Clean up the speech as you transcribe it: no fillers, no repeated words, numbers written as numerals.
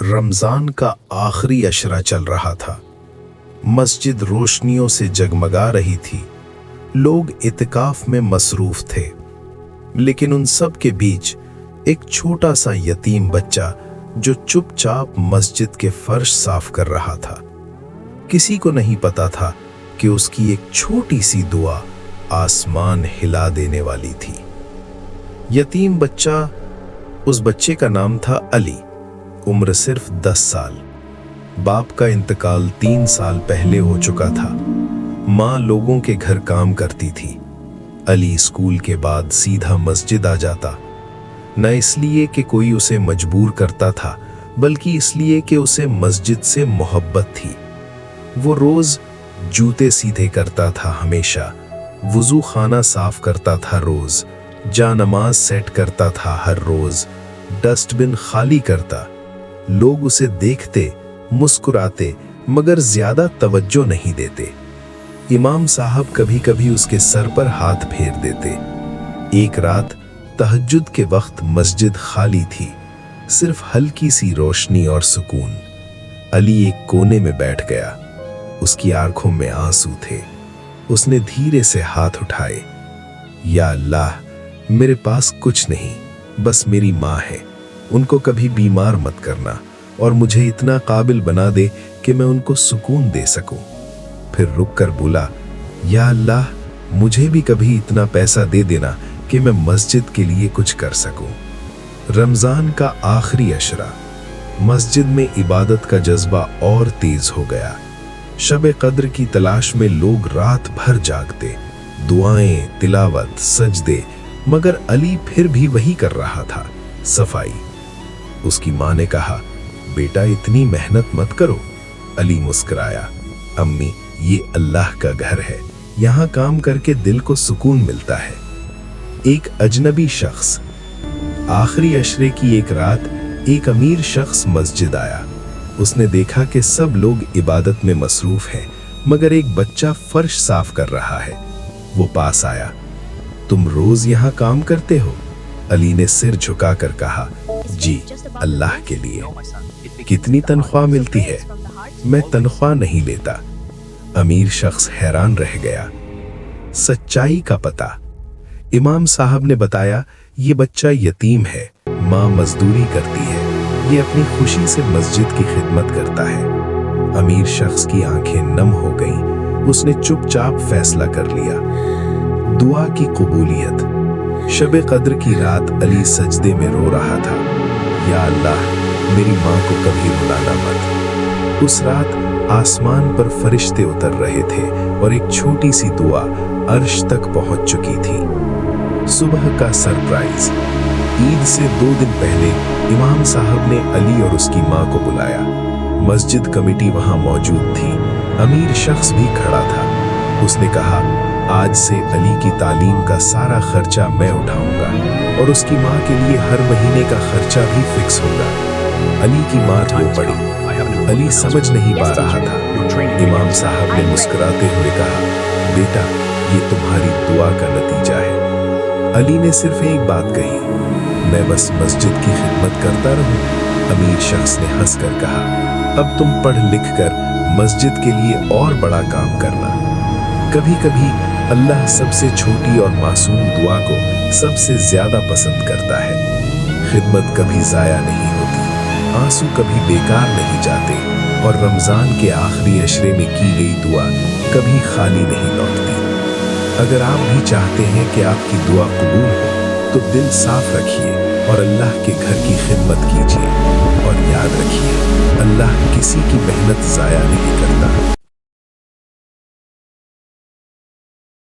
रमजान का आखिरी अशरा चल रहा था। मस्जिद रोशनियों से जगमगा रही थी। लोग इत्काफ में मसरूफ थे, लेकिन उन सब के बीच एक छोटा सा यतीम बच्चा जो चुपचाप मस्जिद के फर्श साफ कर रहा था। किसी को नहीं पता था कि उसकी एक छोटी सी दुआ आसमान हिला देने वाली थी। यतीम बच्चा, उस बच्चे का नाम था अली। उम्र सिर्फ 10 साल। बाप का इंतकाल 3 साल पहले हो चुका था। माँ लोगों के घर काम करती थी। अली स्कूल के बाद सीधा मस्जिद आ जाता, न इसलिए कि कोई उसे मजबूर करता था, बल्कि इसलिए कि उसे मस्जिद से मोहब्बत थी। वो रोज जूते सीधे करता था, हमेशा वुजू खाना साफ करता था, रोज जा नमाज सेट करता था, हर रोज डस्टबिन खाली करता। लोग उसे देखते, मुस्कुराते, मगर ज्यादा तवज्जो नहीं देते। इमाम साहब कभी कभी उसके सर पर हाथ फेर देते। एक रात तहज्जुद के वक्त मस्जिद खाली थी, सिर्फ हल्की सी रोशनी और सुकून। अली एक कोने में बैठ गया। उसकी आंखों में आंसू थे। उसने धीरे से हाथ उठाए। या अल्लाह, मेरे पास कुछ नहीं, बस मेरी माँ है। उनको कभी बीमार मत करना और मुझे इतना काबिल बना दे कि मैं उनको सुकून दे सकूं। फिर रुक कर बोला, या अल्लाह, मुझे भी कभी इतना पैसा दे देना कि मैं मस्जिद के लिए कुछ कर सकूं। रमजान का आखिरी अशरा। मस्जिद में इबादत का जज्बा और तेज हो गया। शब कद्र की तलाश में लोग रात भर जागते, दुआएं, तिलावत, सजदे, मगर अली फिर भी वही कर रहा था, सफाई। उसकी माँ ने कहा, बेटा इतनी मेहनत मत करो। अली मुस्कुराया, अम्मी, ये अल्लाह का घर है, यहाँ काम करके दिल को सुकून मिलता है। एक अजनबी शख्स। आखिरी अशरे की एक रात एक अमीर शख्स मस्जिद आया। उसने देखा कि सब लोग इबादत में मसरूफ हैं, मगर एक बच्चा फर्श साफ कर रहा है। वो पास आया। तुम रोज यहाँ काम करते हो? अली ने सिर झुकाकर कहा, जी, अल्लाह के लिए। कितनी तनख्वाह मिलती है? मैं तनख्वाह नहीं लेता। अमीर शख्स हैरान रह गया। सच्चाई का पता। इमाम साहब ने बताया, ये बच्चा यतीम है, माँ मजदूरी करती है, ये अपनी खुशी से मस्जिद की खिदमत करता है। अमीर शख्स की आंखें नम हो गईं। उसने चुपचाप फैसला कर लिया। दुआ की कबूलियत। शब कद्र की रात अली सजदे में रो रहा था, या अल्लाह, मेरी माँ को कभी रुलाना मत। उस रात आसमान पर फरिश्ते उतर रहे थे और एक छोटी सी दुआ अर्श तक पहुंच चुकी थी। सुबह का सरप्राइज। ईद से 2 दिन पहले इमाम साहब ने अली और उसकी माँ को बुलाया। मस्जिद कमेटी वहां मौजूद थी। अमीर शख्स भी खड़ा था। उसने कहा, आज से अली की तालीम का सारा खर्चा मैं उठाऊंगा और उसकी माँ के लिए हर महीने का खर्चा भी फिक्स होगा। अली की माँ रो पड़ी। अली समझ नहीं पा रहा था। इमाम साहब ने मुस्कुराते हुए कहा, बेटा, ये तुम्हारी दुआ का नतीजा है। अली ने सिर्फ एक बात कही, मैं बस मस्जिद की खिदमत करता रहूं। अमीर शख्स ने हंसकर कहा, अब तुम पढ़ लिख कर मस्जिद के लिए और बड़ा काम करना। कभी कभी अल्लाह सबसे छोटी और मासूम दुआ को सबसे ज्यादा पसंद करता है। खिदमत कभी जाया नहीं होती, आंसू कभी बेकार नहीं जाते, और रमजान के आखिरी अशरे में की गई दुआ कभी खाली नहीं लौटती। अगर आप भी चाहते हैं कि आपकी दुआ कबूल हो, तो दिल साफ रखिए और अल्लाह के घर की खिदमत कीजिए। और याद रखिए, अल्लाह किसी की मेहनत जाया नहीं करता।